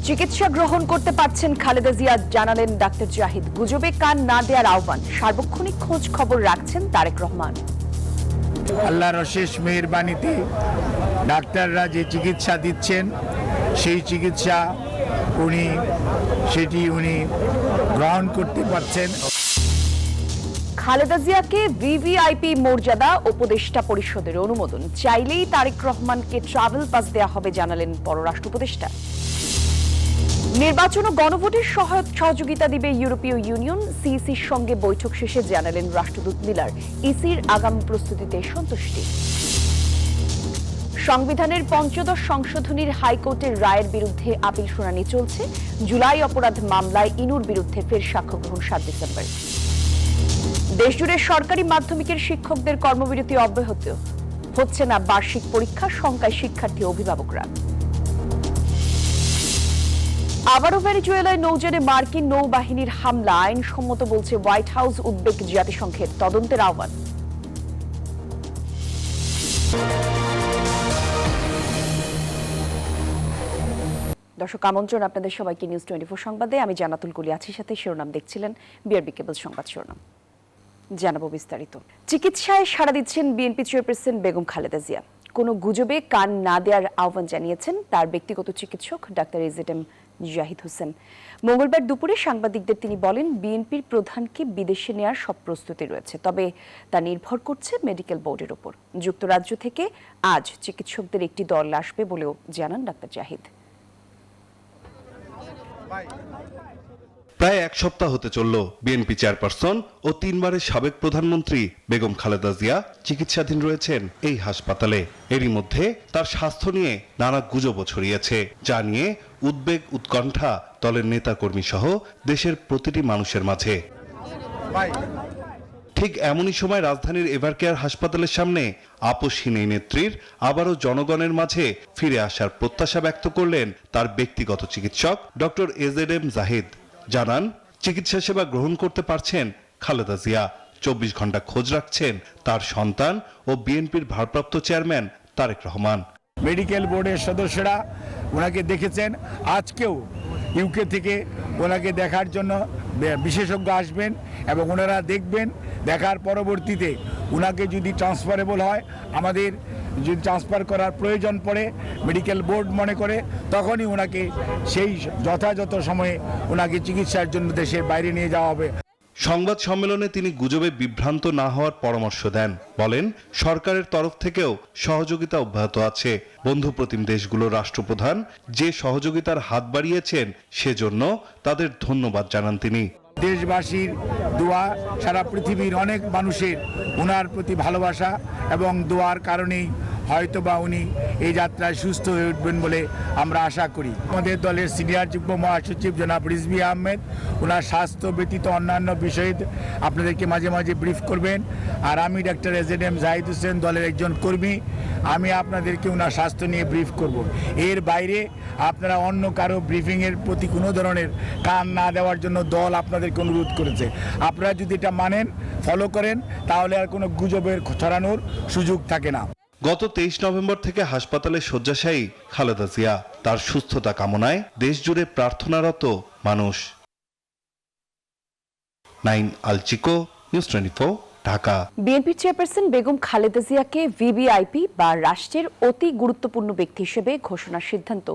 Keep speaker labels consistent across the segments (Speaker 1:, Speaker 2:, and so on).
Speaker 1: চিকিৎসা গ্রহণ করতে পারছেন খালেদা জিয়া, জানালেন ডাক্তার জাহিদ। গুজবে কান না দেওয়ার আহ্বান, সার্বক্ষণিক খোঁজ খবর রাখছেন তারেক রহমান।
Speaker 2: আল্লাহর অশেষ মেহেরবানিতে ডাক্তাররা যে চিকিৎসা দিচ্ছেন সেই চিকিৎসা উনি গ্রহণ করতে পারছেন।
Speaker 1: খালেদা জিয়াকে ভিভিআইপি মর্যাদা, উপদেষ্টা পরিষদের অনুমোদন চাইলেই তারেক রহমানকে ট্রাভেল পাস দেওয়া হবে, জানালেন পররাষ্ট্র উপদেষ্টা। নির্বাচন ও গণভোটের সহযোগিতা দিবে ইউরোপীয় ইউনিয়ন, সিইসির সঙ্গে বৈঠক শেষে জানালেন রাষ্ট্রদূত মিলার। ইসির আগামী প্রস্তুতিতে সন্তুষ্টি। সংবিধানের ৫৫ সংশোধনীর হাইকোর্টের রায়ের বিরুদ্ধে আপিল শুনানি চলছে। জুলাই অপরাধ মামলায় ইনুর বিরুদ্ধে ফের সাক্ষ্য গ্রহণ ৭ ডিসেম্বর। দেশজুড়ে সরকারি মাধ্যমিকের শিক্ষকদের কর্মবিরতি অব্যাহত, হচ্ছে না বার্ষিক পরীক্ষা, শঙ্কায় শিক্ষার্থী অভিভাবকরা। আবারও ভেনেজুয়েলায় নৌযানে মার্কিন নৌবাহিনীর হামলা আইনসম্মত বলছে হোয়াইট হাউস, উদ্বেগ জাতিসংঘের, তদন্তের আহ্বান। দর্শক আমন্ত্রণ আপনাদের সবাইকে নিউজ 24 সংবাদে। আমি জান্নাতুল কুলি আছি সাথে। শিরোনাম দেখছিলেন, বিআরবি কেবল সংবাদ শিরোনাম, জানাবো বিস্তারিত। চিকিৎসায় সাড়া দিচ্ছেন বিএনপি চেয়ারপারসন বেগম খালেদা জিয়া। কোনো গুজবে কান না দেওয়ার আহ্বান জানিয়েছেন তার ব্যক্তিগত চিকিৎসক ডাক্তার এজেডএম জাহিদ হোসেন। মঙ্গলবার দুপুরে সাংবাদিকদের তিনি বলেন, বিএনপির প্রধানকে বিদেশে নেওয়ার সব প্রস্তুতি রয়েছে, তবে তা নির্ভর করছে মেডিকেল বোর্ডের উপর। যুক্তরাজ্য থেকে আজ চিকিৎসকদের একটি দল আসবে বলেও জানান ডাক্তার জাহিদ।
Speaker 3: প্রায় এক সপ্তাহ হতে চলল বিএনপি চেয়ারপারসন ও ৩ বারের সাবেক প্রধানমন্ত্রী বেগম খালেদা জিয়া চিকিৎসাধীন রয়েছেন এই হাসপাতালে। এরই মধ্যে তার স্বাস্থ্য নিয়ে নানা গুজবও ছড়িয়েছে, যা নিয়ে উদ্বেগ উৎকণ্ঠা দলের নেতাকর্মী সহ দেশের প্রতিটি মানুষের মাঝে। ঠিক এমনই সময় রাজধানীর এভারকেয়ার হাসপাতালের সামনে আপসহীন এই নেত্রীর আবারও জনগণের মাঝে ফিরে আসার প্রত্যাশা ব্যক্ত করলেন তার ব্যক্তিগত চিকিৎসক ডক্টর এজেডএম জাহিদ। জানান, চিকিৎসা সেবা গ্রহণ করতে পারছেন খালেদা জিয়া। ২৪ ঘন্টা খোঁজ রাখছেন তার সন্তান ও বিএনপির ভারপ্রাপ্ত চেয়ারম্যান তারেক রহমান।
Speaker 2: মেডিকেল বোর্ডের সদস্যরা ওনাকে দেখেছেন। আজকেও ইউকে থেকে ওনাকে দেখার জন্য বিশেষজ্ঞ আসবেন এবং ওনারা দেখবেন। দেখার পরবর্তীতে ওনাকে যদি ট্রান্সফারেবল হয়, আমাদের যদি ট্রান্সফার করার প্রয়োজন পড়ে মেডিকেল বোর্ড মনে করে, তখনই ওনাকে সেই যথাযথ সময়ে ওনাকে চিকিৎসার জন্য দেশের বাইরে নিয়ে যাওয়া হবে।
Speaker 3: সংবাদ সম্মেলনে তিনি গুজবে বিভ্রান্ত না হওয়ার পরামর্শ দেন। বলেন, সরকারের তরফ থেকেও সহযোগিতা অব্যাহত আছে। বন্ধুপ্রতিম দেশগুলোর রাষ্ট্রপ্রধান যে সহযোগিতার হাত বাড়িয়েছেন সেজন্য তাদের ধন্যবাদ জানান তিনি।
Speaker 2: দেশবাসীর দোয়া, সারা পৃথিবীর অনেক মানুষের ওনার প্রতি ভালোবাসা এবং দোয়ার কারণেই হয়তোবা উনি এই যাত্রায় সুস্থ হয়ে উঠবেন বলে আমরা আশা করি। আমাদের দলের সিনিয়র যুগ্ম মহাসচিব জনাব রিজভী আহমেদ ওনার স্বাস্থ্য ব্যতীত অন্যান্য বিষয়ে আপনাদেরকে মাঝে মাঝে ব্রিফ করবেন। আর আমি ডাক্তার এজেডএম জাহিদ হোসেন, দলের একজন কর্মী, আমি আপনাদেরকে ওনার স্বাস্থ্য নিয়ে ব্রিফ করব। এর বাইরে আপনারা অন্য কারো ব্রিফিংয়ের প্রতি কোনো ধরনের কান না দেওয়ার জন্য দল আপনাদেরকে অনুরোধ করেছে। আপনারা যদি এটা মানেন, ফলো করেন, তাহলে আর কোনো গুজবের ছড়ানোর সুযোগ থাকে না।
Speaker 3: গত ২৩ নভেম্বর থেকে হাসপাতালে শয্যাশায়ী খালেদা জিয়া। তার সুস্থতা কামনায় দেশ জুড়ে প্রার্থনারত মানুষ। নাইন আলচিকো, news 24, Dhaka.
Speaker 1: BNP chairperson Begum Khaleda জিয়াকে ভিভিআইপি বা রাষ্ট্রের অতি গুরুত্বপূর্ণ ব্যক্তি হিসেবে ঘোষণার সিদ্ধান্ত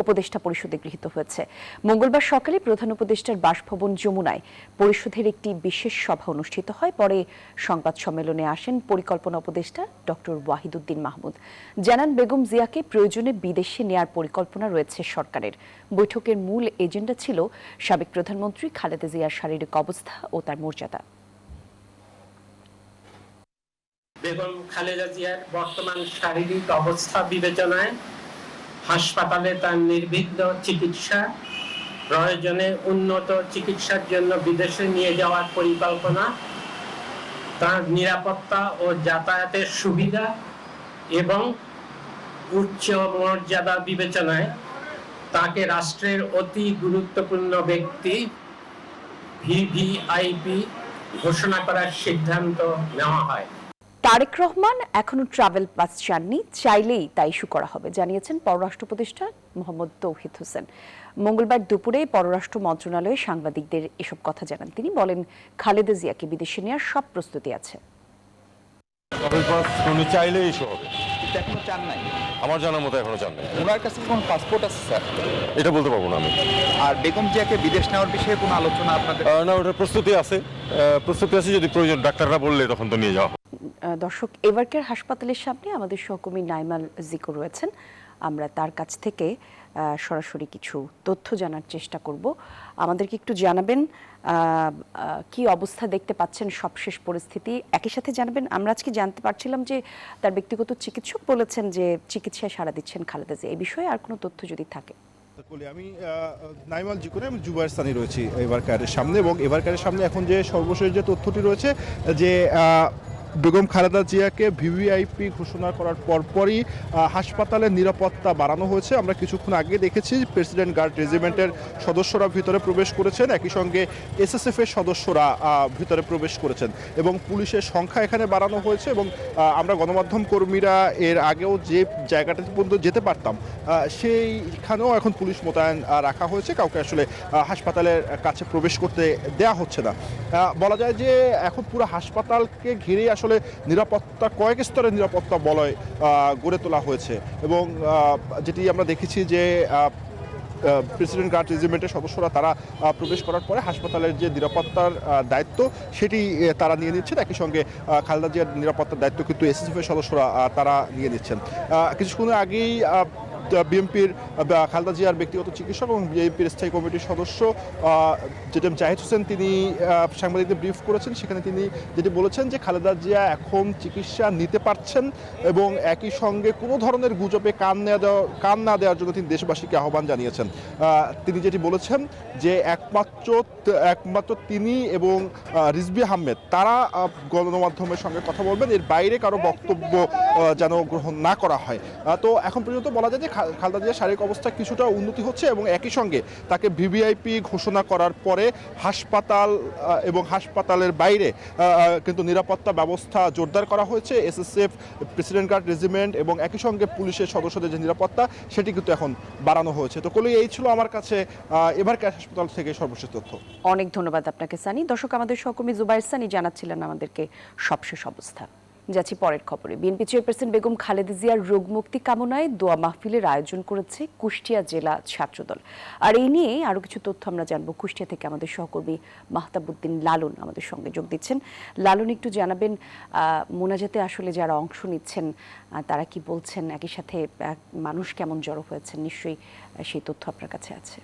Speaker 1: উপদেষ্টা পরিষদে গৃহীত হয়েছে। মঙ্গলবার সকালে প্রধান উপদেষ্টার বাসভবন যমুনায় পরিষদের একটি বিশেষ সভা অনুষ্ঠিত হয়। পরে সংবাদ সম্মেলনে আসেন পরিকল্পনা উপদেষ্টা ডক্টর ওয়াহিদুদ্দিন মাহমুদ। জানান, বেগম জিয়াকে প্রয়োজনে বিদেশে নেয়ার পরিকল্পনা রয়েছে সরকারের। বৈঠকের মূল এজেন্ডা ছিল সাবেক প্রধানমন্ত্রী খালেদা জিয়ার শারীরিক অবস্থা ও তার মর্যাদা।
Speaker 4: বেগম খালেদা জিয়ার বর্তমান শারীরিক অবস্থা বিবেচনায় হাসপাতালে তার নির্বিঘ্ন চিকিৎসা, প্রয়োজনে উন্নত চিকিৎসার জন্য বিদেশে নিয়ে যাওয়ার পরিকল্পনা, তার নিরাপত্তা ও যাতায়াতের সুবিধা এবং উচ্চ মর্যাদা বিবেচনায় তাকে রাষ্ট্রের অতি গুরুত্বপূর্ণ ব্যক্তি ভিভিআইপি ঘোষণা করার সিদ্ধান্ত নেওয়া হয়।
Speaker 1: তারেক রহমান এখনো ট্রাভেল পাস চাননি, চাইলেই তা ইস্যু করা হবে জানিয়েছেন পররাষ্ট্র উপদেষ্টা মোহাম্মদ তৌহিদ হোসেন। মঙ্গলবার দুপুরে পররাষ্ট্র মন্ত্রণালয়ে সাংবাদিকদের এসব কথা জানান তিনি। বলেন, খালেদা জিয়াকে বিদেশে নেওয়ার সব প্রস্তুতি আছে।
Speaker 5: ট্রাভেল পাস উনি চাইলেই ইস্যু হবে।
Speaker 6: এটা এখনো চান নাই,
Speaker 5: আমার জানার মতো এখনো চান নাই।
Speaker 6: ওনার কাছে কোন পাসপোর্ট আছে স্যার?
Speaker 5: এটা বলতে পারবো না আমি।
Speaker 6: আর বেগম জিয়াকে বিদেশ নেওয়ার বিষয়ে কোনো আলোচনা আপনাদের?
Speaker 5: না, ওটার প্রস্তুতি আছে, যদি প্রয়োজন ডাক্তাররা বললে তখন তো নিয়ে যাওয়া হবে।
Speaker 1: দর্শক, এভারকেয়ার হাসপাতালের সামনে আমাদের সহকর্মী নাইমাল জিকো রয়েছেন। আমরা তার কাছ থেকে সরাসরি কিছু তথ্য জানার চেষ্টা করব। আমাদেরকে একটু জানাবেন কি অবস্থা দেখতে পাচ্ছেন, সবশেষ পরিস্থিতি একই সাথে জানাবেন। আমরা আজকে জানতে পারছিলাম যে তার ব্যক্তিগত চিকিৎসক বলেছেন যে চিকিৎসায় সাড়া দিচ্ছেন খালেদা জিয়া। এই বিষয়ে আর কোনো তথ্য যদি থাকে।
Speaker 7: আমি নাইমাল জিকোরে আমি জুবায়ের সানি রয়েছি এভারকেয়ারের সামনে, এবং এভারকেয়ারের সামনে এখন যে সর্বশেষ যে তথ্যটি রয়েছে যে বেগম খালেদা জিয়াকে ভিভিআইপি ঘোষণা করার পরপরই হাসপাতালের নিরাপত্তা বাড়ানো হয়েছে। আমরা কিছুক্ষণ আগে দেখেছি প্রেসিডেন্ট গার্ড রেজিমেন্টের সদস্যরা ভিতরে প্রবেশ করেছেন, একই সঙ্গে এসএসএফ এর সদস্যরা ভিতরে প্রবেশ করেছেন এবং পুলিশের সংখ্যা এখানে বাড়ানো হয়েছে। এবং আমরা গণমাধ্যম কর্মীরা এর আগেও যে জায়গাটাতে পর্যন্ত যেতে পারতাম সেইখানেও এখন পুলিশ মোতায়েন রাখা হয়েছে, কাউকে আসলে হাসপাতালের কাছে প্রবেশ করতে দেয়া হচ্ছে না। বলা যায় যে এখন পুরো হাসপাতালকে ঘিরেই আসলে নিরাপত্তা, কয়েক স্তরের নিরাপত্তা বলয় গড়ে তোলা হয়েছে। এবং যেটি আমরা দেখেছি যে প্রেসিডেন্ট গার্ড রেজিমেন্টের সদস্যরা তারা প্রবেশ করার পরে হাসপাতালের যে নিরাপত্তার দায়িত্ব সেটি তারা নিয়ে নিচ্ছেন, একই সঙ্গে খালেদা জিয়ার নিরাপত্তার দায়িত্ব কিন্তু এসএসএফ এর সদস্যরা তারা নিয়ে নিচ্ছেন। কিছুক্ষণ আগেই বিএনপির খালেদা জিয়ার ব্যক্তিগত চিকিৎসক এবং বিএনপির স্থায়ী কমিটির সদস্য যেটা জাহিদ হোসেন তিনি সাংবাদিকদের ব্রিফ করেছেন। সেখানে তিনি যেটি বলেছেন যে খালেদা জিয়া এখন চিকিৎসা নিতে পারছেন এবং একই সঙ্গে কোনো ধরনের গুজবে কান না দেওয়ার জন্য তিনি দেশবাসীকে আহ্বান জানিয়েছেন। তিনি যেটি বলেছেন যে একমাত্র তিনি এবং রিজভী আহমেদ তারা গণমাধ্যমের সঙ্গে কথা বলবেন, এর বাইরে কারো বক্তব্য যেন গ্রহণ না করা হয়। তো এখন পর্যন্ত বলা যায় যে খালেদা জিয়ার শারীরিক অবস্থা কিছুটা উন্নতি হচ্ছে এবং একই সঙ্গে তাকে ভিভিআইপি ঘোষণা করার পরে হাসপাতাল এবং হাসপাতালের বাইরে কিন্তু নিরাপত্তা ব্যবস্থা জোরদার করা হয়েছে। এসএসএফ, প্রেসিডেন্ট গার্ড রেজিমেন্ট এবং একই সঙ্গে পুলিশের সদস্যদের যে নিরাপত্তা সেটি কিন্তু এখন বাড়ানো হয়েছে। তো কলি এই ছিল আমার কাছে এভারকেয়ার হাসপাতাল থেকে সর্বশেষ তথ্য।
Speaker 1: অনেক ধন্যবাদ আপনাকে সানি। দর্শক, আমাদের সহকর্মী জুবায়ের সানি জানাচ্ছিলেন আমাদেরকে সবশেষ অবস্থা। যাচ্ছি পরের খবরে। বিএনপি চেয়ারপারসন বেগম খালেদা জিয়ার রোগ মুক্তি কামনায় দোয়া মাহফিলের আয়োজন করেছে কুষ্টিয়া জেলা ছাত্রদল। আর এই নিয়ে আরো কিছু তথ্য আমরা জানবো। কুষ্টিয়া থেকে আমাদের সহকর্মী মাহতাবুদ্দিন লালন আমাদের সঙ্গে যোগ দিচ্ছেন। লালন, একটু জানাবেন মোনাজাতে আসলে যারা অংশ নিচ্ছেন তারা কি বলছেন, একই সাথে মানুষ কেমন জড়ো হয়েছেন? নিশ্চয়ই সেই তথ্য আপনার কাছে আছে।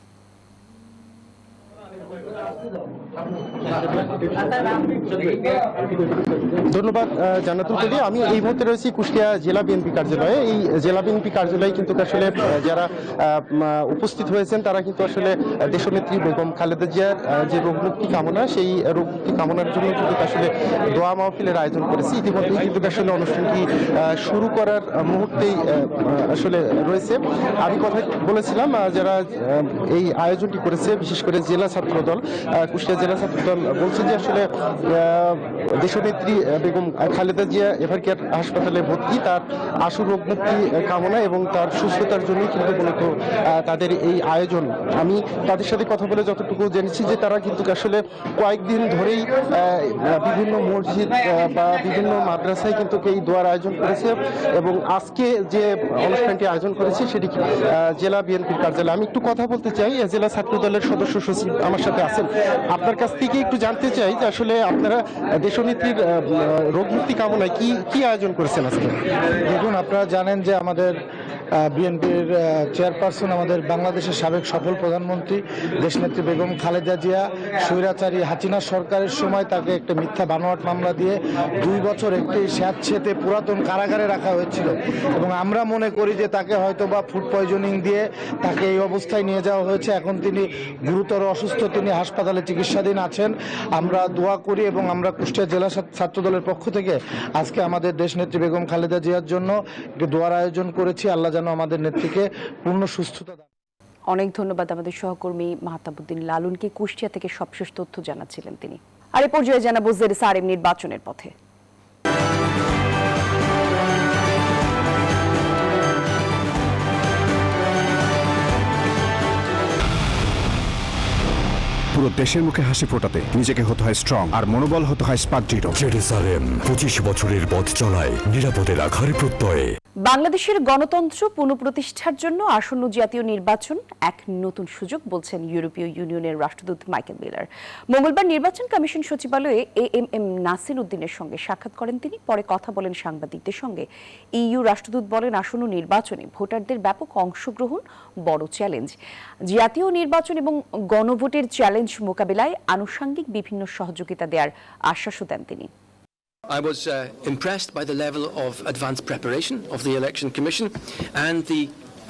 Speaker 8: ধন্যবাদ জান্নাতুল কলি। আমি এই মুহূর্তে রয়েছি কুষ্টিয়া জেলা বিএনপি কার্যালয়ে। এই জেলা বিএনপি কার্যালয়ে কিন্তু আসলে যারা উপস্থিত হয়েছেন তারা কিন্তু আসলে দেশনেত্রী বেগম খালেদা জিয়ার যে রোগমুক্তি কামনা, সেই রোগমুক্তি কামনার জন্য কিন্তু আসলে দোয়া মাহফিলের আয়োজন করেছে। ইতিমধ্যেই কিন্তু আসলে অনুষ্ঠানটি শুরু করার মুহূর্তেই আসলে রয়েছে। আমি কথা বলেছিলাম যারা এই আয়োজনটি করেছে, বিশেষ করে জেলা ছাত্রদল, কুষ্টিয়া জেলা ছাত্রদল বলছে যে আসলে দেশনেত্রী বেগম খালেদা জিয়া এভারকেয়ার হাসপাতালে ভর্তি, তার আশু রোগ মুক্তি কামনা এবং তার সুস্থতার জন্যই কিন্তু মূলত তাদের এই আয়োজন। আমি তাদের সাথে কথা বলে যতটুকু জেনেছি যে তারা কিন্তু আসলে কয়েকদিন ধরেই বিভিন্ন মসজিদ বা বিভিন্ন মাদ্রাসায় কিন্তু এই দোয়ার আয়োজন করেছে এবং আজকে যে অনুষ্ঠানটি আয়োজন করেছে সেটি জেলা বিএনপির কার্যালয়ে। আমি একটু কথা বলতে চাই, জেলা ছাত্রদলের সদস্য সচিব আমার সাথে আছেন। আপনার কাছ থেকে একটু জানতে চাই যে আসলে আপনারা দেশনেত্রীর রোগ মুক্তি কামনায় কি আয়োজন করেছেন আজকে?
Speaker 9: দেখুন, আপনারা জানেন যে আমাদের বিএনপির চেয়ারপারসন, আমাদের বাংলাদেশের সাবেক সফল প্রধানমন্ত্রী দেশনেত্রী বেগম খালেদা জিয়া স্বৈরাচারী হাসিনা সরকারের সময় তাকে একটা মিথ্যা বানোয়াট মামলা দিয়ে 2 বছর একটি স্যাঁতসেঁতে পুরাতন কারাগারে রাখা হয়েছিল এবং আমরা মনে করি যে তাকে হয়তো বা ফুড পয়জনিং দিয়ে তাকে এই অবস্থায় নিয়ে যাওয়া হয়েছে। এখন তিনি গুরুতর অসুস্থ, তিনি হাসপাতালে চিকিৎসাধীন আছেন। আমরা দোয়া করি এবং আমরা কুষ্টিয়া জেলা ছাত্রদলের পক্ষ থেকে আজকে আমাদের দেশনেত্রী বেগম খালেদা জিয়ার জন্য একটি দোয়ার আয়োজন করেছি। আল্লাহ যেন আমাদের নেত্রীকে পূর্ণ সুস্থতা দেন।
Speaker 1: অনেক ধন্যবাদ আমাদের সহকর্মী মাহতাবুদ্দিন লালুনকে। কুষ্টিয়া থেকে সবশেষ তথ্য জানাচ্ছিলেন তিনি। আর এ পর্যায়ে জানাবো জেরসারেম নির্বাচনের পথে।
Speaker 10: পুরো দেশের মুখে হাসি ফোটাতে নিজেকে হতে হয় স্ট্রং আর মনোবল হতে হয় স্পার্ক দৃঢ়।
Speaker 11: জেরুসালেম 25 বছরের পথ চলায় নিরাপদে রাখার প্রত্যয়ে।
Speaker 1: বাংলাদেশের গণতন্ত্র পুনঃপ্রতিষ্ঠার জন্য আসন্ন জাতীয় নির্বাচন এক নতুন সুযোগ বলছেন ইউরোপীয় ইউনিয়নের রাষ্ট্রদূত মাইকেল মিলার। মঙ্গলবার নির্বাচন কমিশন সচিবালয়ে এএমএম নাসির উদ্দিনের সঙ্গে সাক্ষাৎ করেন তিনি। পরে কথা বলেন সাংবাদিকদের সঙ্গে। ইইউ রাষ্ট্রদূত বলেন, আসন্ন নির্বাচনে ভোটারদের ব্যাপক অংশগ্রহণ বড় চ্যালেঞ্জ। জাতীয় নির্বাচন এবং গণভোটের চ্যালেঞ্জ মোকাবিলায় আনুষঙ্গিক বিভিন্ন সহযোগিতা দেওয়ার আশ্বাসও দেন তিনি।
Speaker 12: I was impressed by the level of advanced preparation of the Election Commission and the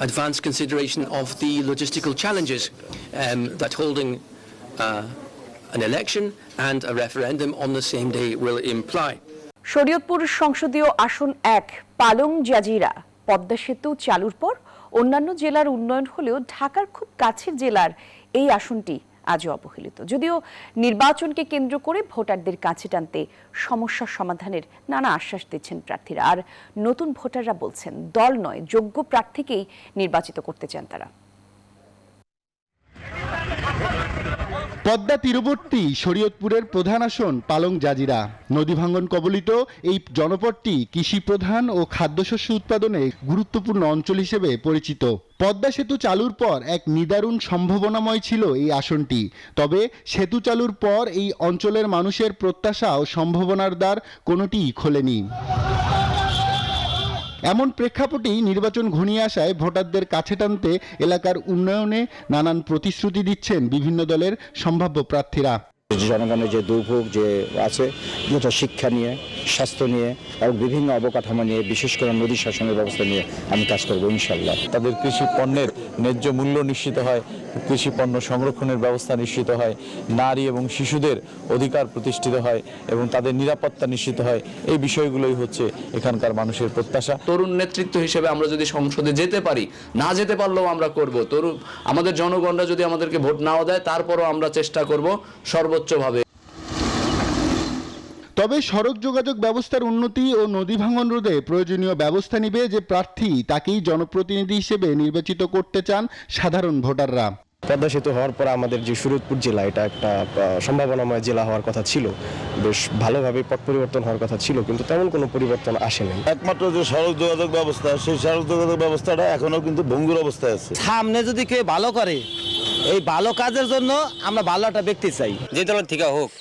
Speaker 12: advanced consideration of the logistical challenges that holding an election and a referendum on the same day will imply.
Speaker 1: Shariatpur সংসদীয় আসন 1 পালং Jazeera Padma সেতু চালুর পর অন্যান্য জেলার উন্নয়ন হলেও ঢাকার খুব কাছের জেলার এই আসনটি আজও অবহেলিত। যদিও নির্বাচনকে কেন্দ্র করে ভোটারদের কাছে টানতে সমস্যার সমাধানের নানা আশ্বাস দিচ্ছেন প্রার্থীরা। আর নতুন ভোটাররা বলছেন, দল নয় যোগ্য প্রার্থীকেই নির্বাচিত করতে চান তারা।
Speaker 13: পদ্মা তীরবর্তী শরীয়তপুরের প্রধান আসন পালং জাজিরা। নদী ভাঙ্গন কবলিত এই জনপদটি কৃষি প্রধান ও খাদ্যশস্য উৎপাদনে গুরুত্বপূর্ণ অঞ্চল হিসেবে পরিচিত। পদ্মা সেতু চালুর পর এক নিদারুণ সম্ভাবনাময় ছিল এই আসনটি। তবে সেতু চালুর পর এই অঞ্চলের মানুষের প্রত্যাশা ও সম্ভাবনার দ্বার কোনোটিই খোলেনি। এমন প্রেক্ষাপটেই নির্বাচন ঘনিয়ে আসায় ভোটারদের কাছে টানতে এলাকার উন্নয়নে নানান প্রতিশ্রুতি দিচ্ছেন বিভিন্ন দলের সম্ভাব্য প্রার্থীরা।
Speaker 14: জনগণের যে দুর্ভোগ যে আছে, যেটা শিক্ষা নিয়ে, স্বাস্থ্য নিয়ে এবং বিভিন্ন অবকাঠামো নিয়ে, বিশেষ করে নদী শাসনের ব্যবস্থা নিয়ে আমি কাজ করবো ইনশাল্লাহ।
Speaker 5: তাদের কৃষি পণ্যের ন্যায্য মূল্য নিশ্চিত হয়, কৃষি পণ্য সংরক্ষণের ব্যবস্থা নিশ্চিত হয়, নারী এবং শিশুদের অধিকার প্রতিষ্ঠিত হয় এবং তাদের নিরাপত্তা নিশ্চিত হয়। এই বিষয়গুলোই হচ্ছে এখানকার মানুষের প্রত্যাশা।
Speaker 15: তরুণ নেতৃত্ব হিসেবে আমরা যদি সংসদে যেতে পারি, না যেতে পারলেও আমরা করব। আমাদের জনগণরা যদি আমাদেরকে ভোট নাও দেয়, তারপরও আমরা চেষ্টা করব সর্বোচ্চভাবে।
Speaker 13: তবে সড়ক যোগাযোগ ব্যবস্থার উন্নতি ও নদী ভাঙন রোধে প্রয়োজনীয় ব্যবস্থা নিবে যে প্রার্থী, তাকেই জনপ্রতিনিধি হিসেবে নির্বাচিত করতে চান সাধারণ ভোটাররা।
Speaker 16: পদ্মা সেতু হওয়ার পর আমাদের যে শরীয়তপুর জেলা, এটা একটা সম্ভাবনাময় জেলা হওয়ার কথা ছিল, বেশ ভালোভাবে পট পরিবর্তন হওয়ার কথা ছিল, কিন্তু তেমন কোনো পরিবর্তন আসেনি।
Speaker 17: একমাত্র যে সড়ক যোগাযোগ ব্যবস্থা, সেই সড়ক যোগাযোগ ব্যবস্থাটা এখনো কিন্তু ভঙ্গুর অবস্থায় আছে।
Speaker 18: সামনে যদি কেউ ভালো করে, এই ভালো কাজের জন্য আমরা ভালো একটা ব্যক্তি চাই।
Speaker 19: যে দলের থেকে হোক,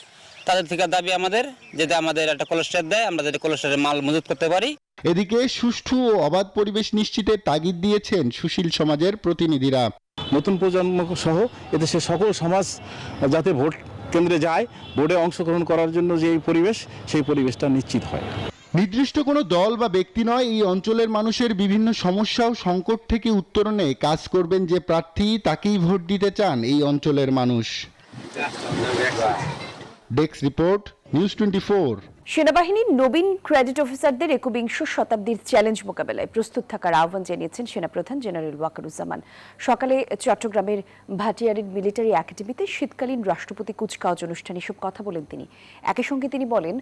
Speaker 19: তাদের থেকে দাবি আমাদের যদি আমাদের একটা কোলেস্টার দেয়, আমরা যদি কোলেস্টারের মাল মজুত করতে পারি।
Speaker 13: এদিকে সুষ্ঠু ও অবাধ পরিবেশ নিশ্চিতের তাগিদ দিয়েছেন সুশীল সমাজের প্রতিনিধিরা।
Speaker 20: নতুন প্রজন্ম সহ এদেশের সকল সমাজ যাতে ভোট কেন্দ্রে যায়, ভোটে অংশগ্রহণ করার জন্য যে এই পরিবেশ, সেই পরিবেশটা নিশ্চিত হয়।
Speaker 13: নির্দিষ্ট কোনো দল বা ব্যক্তি নয়, এই অঞ্চলের মানুষের বিভিন্ন সমস্যা ও সংকট থেকে উত্তরণে কাজ করবেন যে প্রার্থী, তাকেই ভোট দিতে চান এই অঞ্চলের মানুষ। Desk report, news 24।
Speaker 1: সেনাবাহিনীর নবীন ক্রেডিট অফিসারদের একবিংশ শতাব্দীর চ্যালেঞ্জ মোকাবেলায় প্রস্তুত থাকার আহ্বান জানিয়েছেন সেনাপ্রধান জেনারেল ওয়াকারুজ্জামান। সকালে চট্টগ্রামের ভাটিয়ারির মিলিটারি একাডেমিতে শীতকালীন রাষ্ট্রপতি কুচকাওয়াজ অনুষ্ঠানে এসব কথা বলেন তিনি। একই সঙ্গে তিনি বলেন,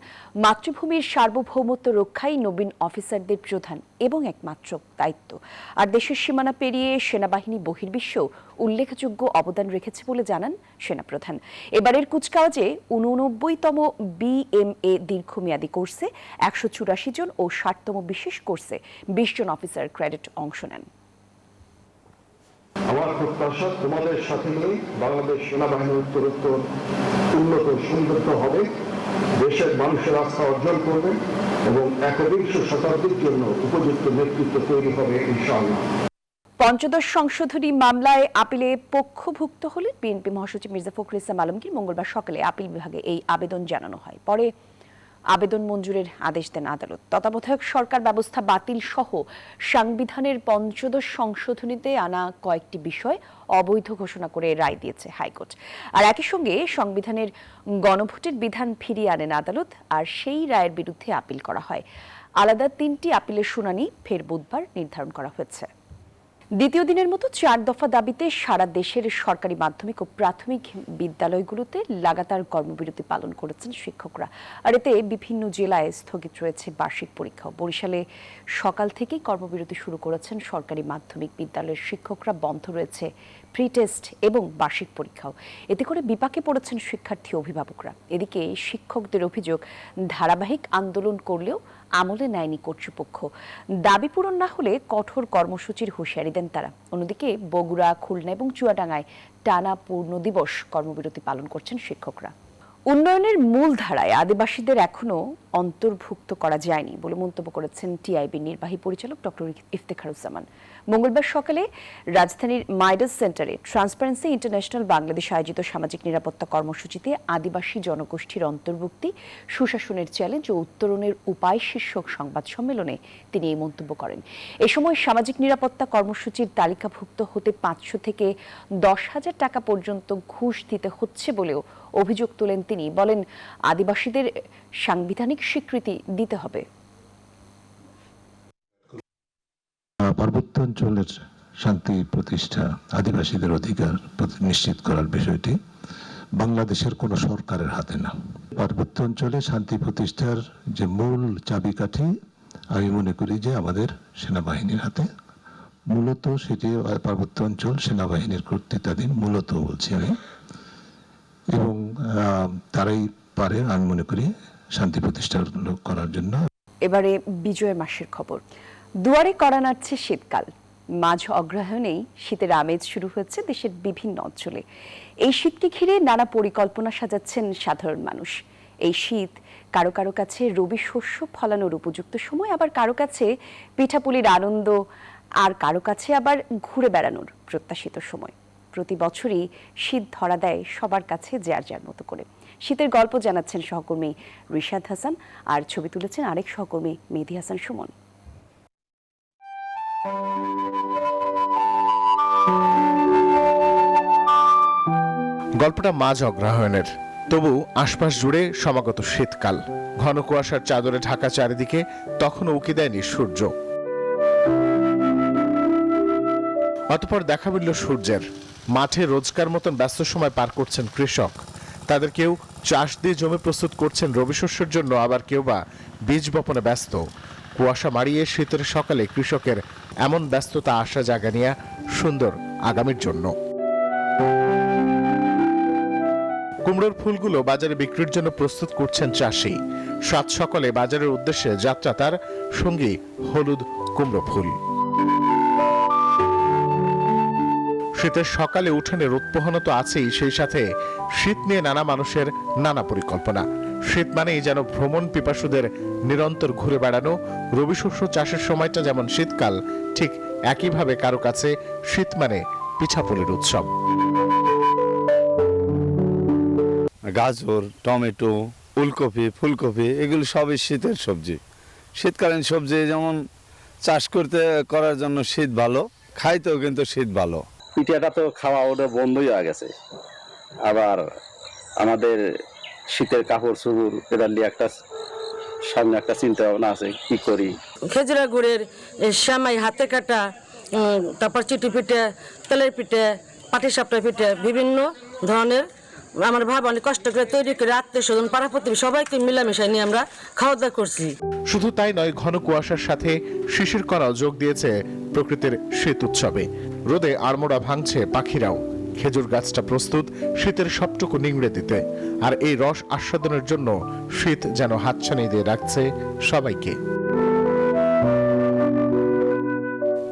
Speaker 1: মাতৃভূমির সার্বভৌমত্ব রক্ষাই নবীন অফিসারদের প্রধান এবং একমাত্র দায়িত্ব। আর দেশের সীমানা পেরিয়ে সেনাবাহিনী বহির্বিশ্বেও উল্লেখযোগ্য অবদান রেখেছে বলে জানান সেনাপ্রধান। এবারের কুচকাওয়াজে 89তম BMA দীর্ঘমেয়াদী কোর্সে 184 জন ও 60তম বিশেষ কোর্সে 20 জন অফিসার ক্রেডিট অংশ নেন।
Speaker 21: আমার প্রত্যাশা, তোমাদের সাথে নিয়ে বাংলাদেশ সেনাবাহিনী উত্তরোত্তর উন্নত সমৃদ্ধ হবে, দেশের মানুষের আস্থা অর্জন করবে এবং একবিংশ শতাব্দীর জন্য উপযুক্ত নেতৃত্ব তৈরি হবে ইনশাআল্লাহ।
Speaker 1: পঞ্চদশ সংশোধনী মামলায় আপিলে পক্ষভুক্ত হলেন বিএনপি মহাসচিব মির্জা ফখরুল ইসলাম আলমগীর। মঙ্গলবার সকালে আপিল বিভাগে এই আবেদন জানানো হয়। পরে আবেদন মঞ্জুরের আদেশ দেন আদালত। তত্ত্বাবধায়ক সরকার ব্যবস্থা বাতিল সহ সংবিধানের পঞ্চদশ সংশোধনীতে আনা কয়েকটি বিষয় অবৈধ ঘোষণা করে রায় দিয়েছে হাইকোর্ট। আর একই সঙ্গে সংবিধানের গণভোটের বিধান ফিরিয়ে আনেন আদালত। আর সেই রায়ের বিরুদ্ধে আপিল করা হয়। আলাদা 3টি আপিলের শুনানি ফের বুধবার নির্ধারণ করা হয়েছে। দ্বিতীয় দিনের মতো 4 দফা দাবিতে সারা দেশের সরকারি মাধ্যমিক ও প্রাথমিক বিদ্যালয়গুলোতে লাগাতার কর্মবিরতি পালন করেছেন শিক্ষকরা। আর এতে বিভিন্ন জেলায় স্থগিত রয়েছে বার্ষিক পরীক্ষা। বরিশালে সকাল থেকেই কর্মবিরতি শুরু করেছেন সরকারি মাধ্যমিক বিদ্যালয়ের শিক্ষকরা। বন্ধ রয়েছে প্রি টেস্ট এবং বার্ষিক পরীক্ষাও। এতে করে বিপাকে পড়েছেন শিক্ষার্থী অভিভাবকরা। এদিকে শিক্ষকদের অভিযোগ, ধারাবাহিক আন্দোলন করলেও আমলে নেয়নি কর্তৃপক্ষ। দাবি পূরণ না হলে কঠোর কর্মসূচির হুঁশিয়ারি দেন তারা। অন্যদিকে বগুড়া, খুলনা এবং চুয়াডাঙ্গায় টানা পূর্ণ দিবস কর্মবিরতি পালন করছেন শিক্ষকরা। উন্নয়নের মূল ধারায় আদিবাসীদের এখনো অন্তর্ভুক্ত করা যায়নি বলে মন্তব্য করেছেন টিআইবির নির্বাহী পরিচালক ডক্টর ইফতেখারুজ্জামান। মঙ্গলবার সকালে রাজধানীর মাইডাস সেন্টারে ট্রান্সপারেন্সি ইন্টারন্যাশনাল বাংলাদেশ আয়োজিত সামাজিক নিরাপত্তা কর্মসূচিতে আদিবাসী জনগোষ্ঠীর অন্তর্ভুক্তি, সুশাসনের চ্যালেঞ্জ ও উত্তরণের উপায় শীর্ষক সংবাদ সম্মেলনে তিনি এই মন্তব্য করেন। এ সময় সামাজিক নিরাপত্তা কর্মসূচির তালিকাভুক্ত হতে 500 থেকে 10,000 টাকা পর্যন্ত ঘুষ দিতে হচ্ছে বলেও অভিযোগ তোলেন তিনি। বলেন, আদিবাসীদের সাংবিধানিক স্বীকৃতি দিতে হবে।
Speaker 2: পার্বত্য অঞ্চলের শান্তি প্রতিষ্ঠা, আদিবাসীদের অধিকার নিশ্চিত করার বিষয়টি বাংলাদেশের কোনো সরকারের হাতে না। পার্বত্য অঞ্চলে শান্তি প্রতিষ্ঠার যে মূল চাবিকাঠি আমি মনে করি যে আমাদের সেনাবাহিনীর হাতে। মূলত সেটি পার্বত্য অঞ্চল সেনাবাহিনীর কর্তৃত্বাধীন, মূলত বলছি আমি, এবং তারাই পারে আমি মনে করি শান্তি প্রতিষ্ঠা করার জন্য।
Speaker 1: এবারে বিজয় মাসের খবর। দুয়ারে কড়া নাড়ছে শীতকাল। মাঝ অগ্রহায়ণেই শীতের আমেজ শুরু হয়েছে দেশের বিভিন্ন অঞ্চলে। এই শীতকে ঘিরে নানা পরিকল্পনা সাজাচ্ছেন সাধারণ মানুষ। এই শীত কারো কারো কাছে রবি শস্য ফলানোর উপযুক্ত সময়, আবার কারো কাছে পিঠাপুলির আনন্দ, আর কারো কাছে আবার ঘুরে বেড়ানোর প্রত্যাশিত সময়। প্রতি বছরই শীত ধরা দেয় সবার কাছে যার যার মতো করে। শীতের গল্প জানাচ্ছেন সহকর্মী রিশাদ হাসান, আর ছবি তুলেছেন আরেক সহকর্মী মেহেদী হাসান সুমন।
Speaker 22: গল্পটা মাঝ অগ্রহায়ণের, তবু আশপাশ জুড়ে সমাগত শীতকাল। ঘন কুয়াশার চাদরে ঢাকা চারিদিকে, তখনও উকি দেয়নি সূর্য। অতঃপর দেখা মিলল সূর্যের। মাঠে রোজকার মতন ব্যস্ত সময় পার করছেন কৃষক। তাদের কেউ চাষ দিয়ে জমি প্রস্তুত করছেন রবি শস্যের জন্য, আবার কেউ বা বীজ বপনে ব্যস্ত। কুয়াশা মাড়িয়ে শীতের সকালে কৃষকের এমন ব্যস্ততা আশা জাগা নিয়ে সুন্দর আগামীর জন্য। কুমড়োর ফুলগুলো বাজারে বিক্রির জন্য প্রস্তুত করছেন চাষি। সাত সকালে বাজারের উদ্দেশ্যে যাত্রা তার, সঙ্গী হলুদ কুমড়ো ফুল। শীতের সকালে উঠানে রোদ পোহানো তো আছেই, সেই সাথে শীত নিয়ে নানা মানুষের নানা পরিকল্পনা। শীত মানেই যেন ভ্রমণ পিপাসুদের নিরন্তর ঘুরে বেড়ানো। রবি শস্য চাষের সময়টা যেমন শীতকাল, ঠিক একইভাবে কারো কাছে শীত মানে পিঠাপুলির উৎসব।
Speaker 17: গাজর, টমেটো, ফুলকপি, এগুলো সবই শীতের সবজি। শীতকালীন সবজি যেমন চাষ করার জন্য শীত ভালো, খাইতেও কিন্তু শীত ভালো।
Speaker 23: পিঠাটা তো খাওয়া ওটা বন্ধই হয়ে গেছে। আবার আমাদের শীতের কাপড় চুপড় এটা নিয়ে একটা সামনে একটা চিন্তা ভাবনা আছে, কি করি।
Speaker 24: খেজুরা গুড়ের শ্যামাই, হাতে কাটা, তারপর চিটি পিঠে, তেলের পিঠে, পাটিসাপটা পিঠে, বিভিন্ন ধরনের আমার ভাব অনেক কষ্ট করে তৈরি করে আত্মীয় স্বজন, পাড়া প্রতিবেশী সবাইকে মিলামিশাই নিয়ে আমরা খাওয়া দাওয়া করছি।
Speaker 22: শুধু তাই নয়, ঘন কুয়াশার সাথে শিশির করাও যোগ দিয়েছে প্রকৃতির শীত উৎসবে। রোদে আড়মোড়া ভাঙছে পাখিরাও। খেজুর গাছটা প্রস্তুত শীতের সবটুকু নিংড়ে দিতে। আর এই রস আস্বাদনের জন্য শীত যেন হাতছানি দিয়ে রাখছে সবাইকে।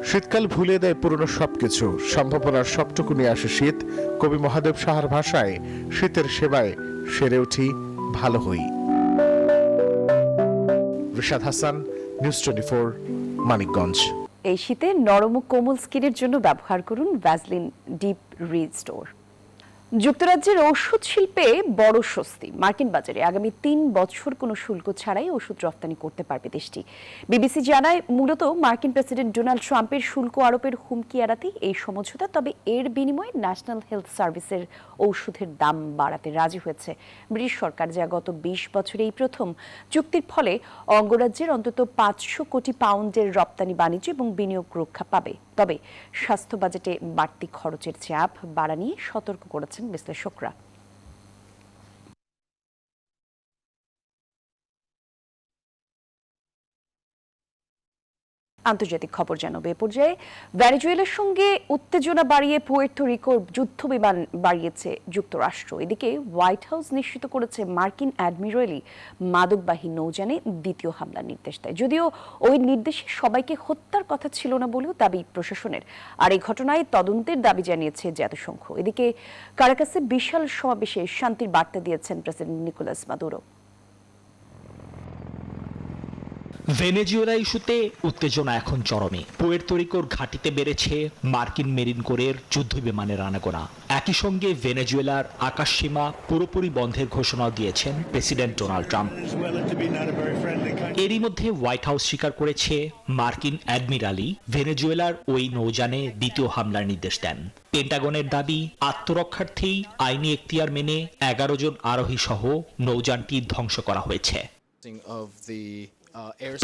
Speaker 22: শীতকাল ভুলিয়ে দেয় পুরনো সবকিছু, সম্ভাবনার সবটুকু নিয়ে আসে শীত। কবি মহাদেব সাহার ভাষায়, শীতের সেবায় সেরে উঠি, ভালো হই। রিশাদ হাসান, নিউজ 24, মানিকগঞ্জ।
Speaker 1: এই শীতে নরম ও কোমল স্কিনের জন্য ব্যবহার করুন ভ্যাসলিন ডিপ রিস্টোর। যুক্তরাজ্যের ওষুধ শিল্পে বড় স্বস্তি। মার্কিন বাজারে আগামী 3 বছর কোনো শুল্ক ছাড়াই ওষুধ রপ্তানি করতে পারবে দেশটি। বিবিসি জানায়, মূলত মার্কিন প্রেসিডেন্ট ডোনাল্ড ট্রাম্পের শুল্ক আরোপের হুমকি এড়াতেই এই সমঝোতা। তবে এর বিনিময়ে ন্যাশনাল হেলথ সার্ভিসের ঔষধের দাম বাড়াতে রাজি হয়েছে ব্রিটিশ সরকার, যা গত 20 বছরে এই প্রথম। চুক্তির ফলে অঙ্গরাজ্যের অন্তত 500 কোটি পাউন্ডের রপ্তানি বাণিজ্য এবং বিনিয়োগ রক্ষা পাবে। তবে স্বাস্থ্য বাজেটে বাড়তি খরচের চাপ বাড়া নিয়ে সতর্ক করেছেন বিশ্লেষকরা। আন্তর্জাতিক খবর জানাবো। এ পর্যায়ে ভেনেজুয়েলার সঙ্গে উত্তেজনা বাড়িয়ে পুয়ের্তো রিকোর যুদ্ধ বিমান বাড়িয়েছে যুক্তরাষ্ট্র। এদিকে হোয়াইট হাউস নিশ্চিত করেছে মার্কিন অ্যাডমিরালি মাদকবাহী নৌযানে দ্বিতীয় হামলার নির্দেশ দেয়। যদিও ওই নির্দেশে সবাইকে হত্যার কথা ছিল না বলেও দাবি প্রশাসনের। আর এই ঘটনায় তদন্তের দাবি জানিয়েছে জাতিসংঘ। এদিকে কারাকাসে বিশাল সমাবেশে শান্তির বার্তা দিয়েছেন প্রেসিডেন্ট নিকোলাস মাদুরো।
Speaker 3: ভেনেজুয়েলা ইস্যুতে উত্তেজনা এখন চরমে। পুয়ের্তো রিকোর ঘাঁটিতে বেড়েছে মার্কিন মেরিন কোরের যুদ্ধ বিমানের আনাগোনা। একই সঙ্গে ভেনেজুয়েলার আকাশসীমা পুরোপুরি বন্ধের ঘোষণা দিয়েছেন প্রেসিডেন্ট ডোনাল্ড ট্রাম্প। এরই মধ্যে হোয়াইট হাউস স্বীকার করেছে মার্কিন অ্যাডমিরালি ভেনেজুয়েলার ওই নৌযানে দ্বিতীয় হামলার নির্দেশ দেন। পেন্টাগনের দাবি, আত্মরক্ষার্থেই আইনি এখতিয়ার মেনে 11 জন আরোহী সহ নৌযানটি ধ্বংস করা হয়েছে।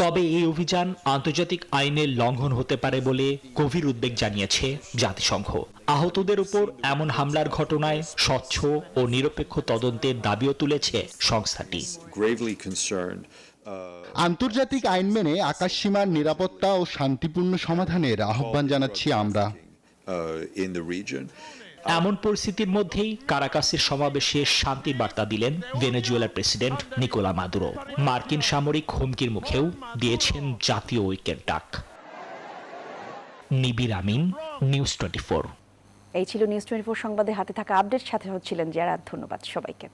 Speaker 3: তবে এই অভিযান আন্তর্জাতিক আইনের লঙ্ঘন হতে পারে বলে গভীর উদ্বেগ জানিয়েছে জাতিসংঘ। আহতদের উপর এমন হামলার ঘটনায় স্বচ্ছ ও নিরপেক্ষ তদন্তের দাবিও তুলেছে সংস্থাটি।
Speaker 13: আন্তর্জাতিক আইন মেনে আকাশসীমার নিরাপত্তা ও শান্তিপূর্ণ সমাধানের আহ্বান জানাচ্ছি আমরা।
Speaker 3: এমন পরিস্থিতির মধ্যেই কারাকাসের সমাবেশে শান্তির বার্তা দিলেন ভেনেজুয়েলার প্রেসিডেন্ট নিকোলা মাদুরো। মার্কিন সামরিক হুমকির মুখেও দিয়েছেন জাতীয় ঐক্যের ডাক। নিবির আমিন, নিউজ 24।
Speaker 1: এই ছিল নিউজ 24 সংবাদে হাতে থাকা আপডেট। সাথে হচ্ছিলেন যারা। ধন্যবাদ সবাইকে।